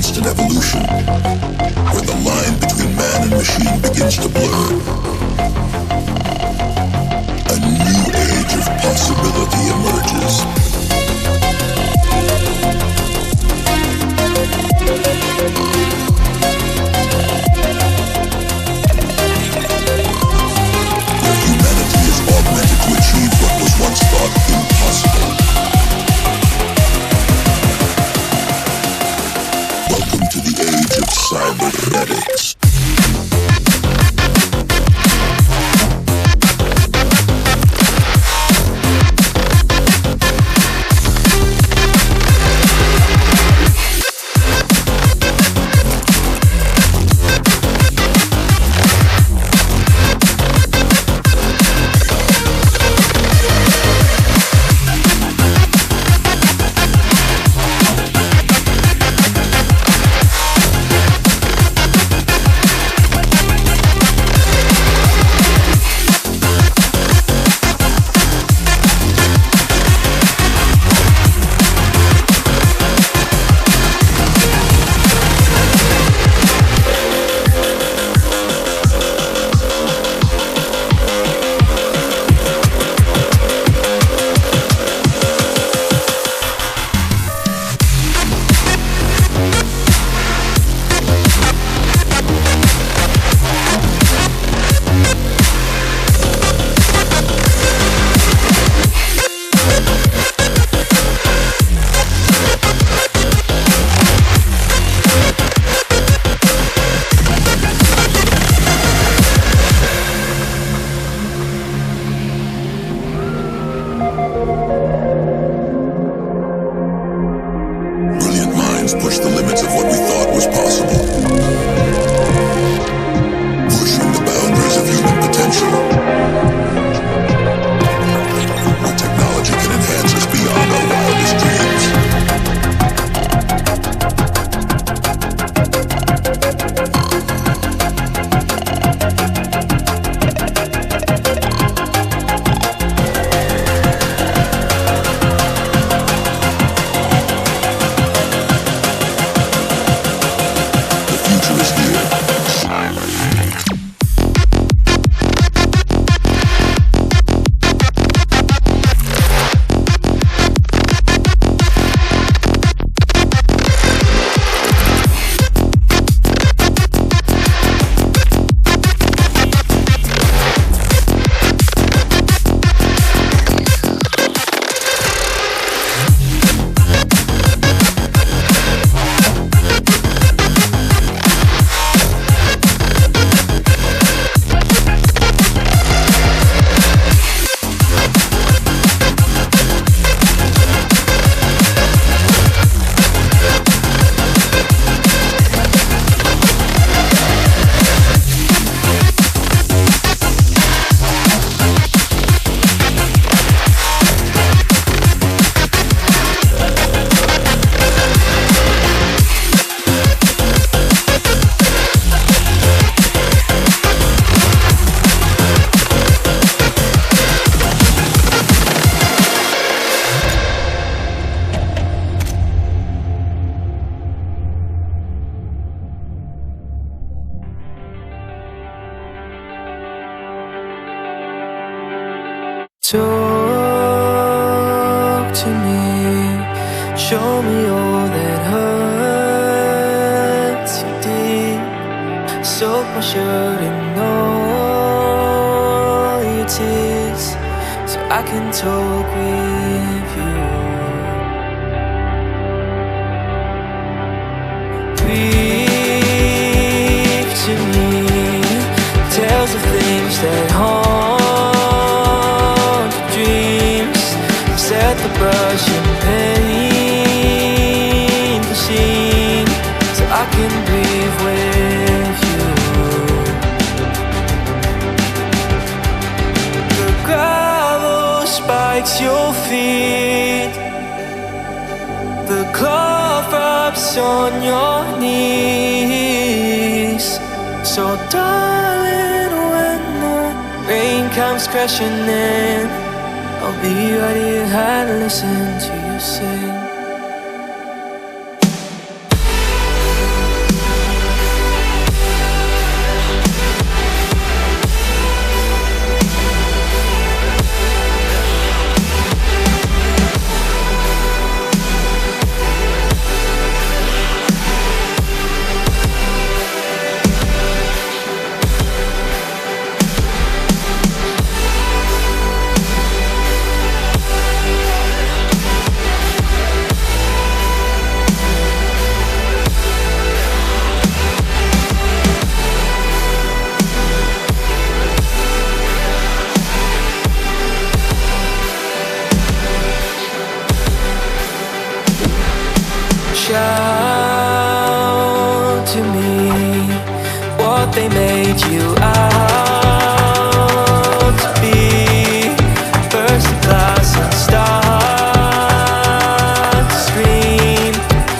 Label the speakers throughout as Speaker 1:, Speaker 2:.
Speaker 1: constant evolution, where the line between man and machine begins to blur. A new age of possibility emerges. Where humanity is augmented to achieve what was once thought impossible. Welcome to the age of cybernetics. Push the limits of what we thought was possible. Pushing the boundaries of human potential. Where technology can enhance us beyond our wildest dreams.
Speaker 2: Talk to me, show me all that hurts you deep. Soak my shirt in all your tears, so I can talk with you. Breathe to me, tales of things that haunt. Set the brush and paint the scene, so I can breathe with you. The gravel spikes your feet, the cloth wraps on your knees. So darling, when the rain comes crashing in, I'll be right here and listen to you sing. they made you out to be. First in class and start to scream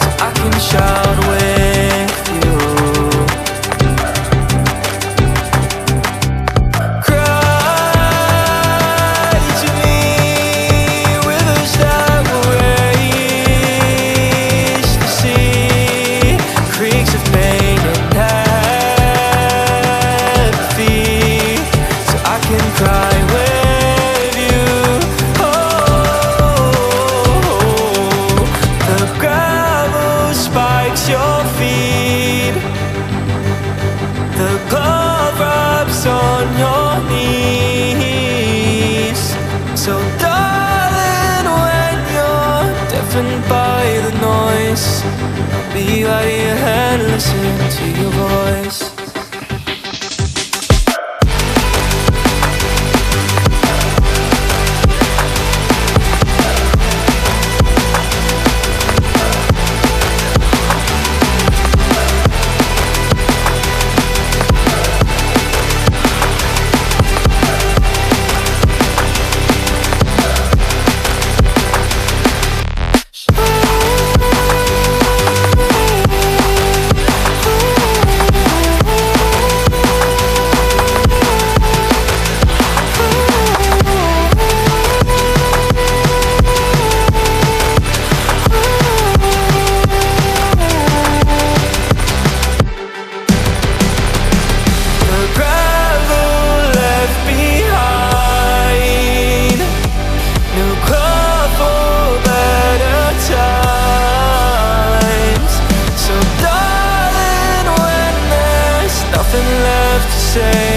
Speaker 2: so I can shout with you. Cry to me, rivers that will raise the sea, creeks of pain and apathy, so I can cry with you. Oh, the gravel spikes your feet, the glove rubs on your knees. So darling, when you're deafened by the noise, I'll be by your hand, listen to your voice. Say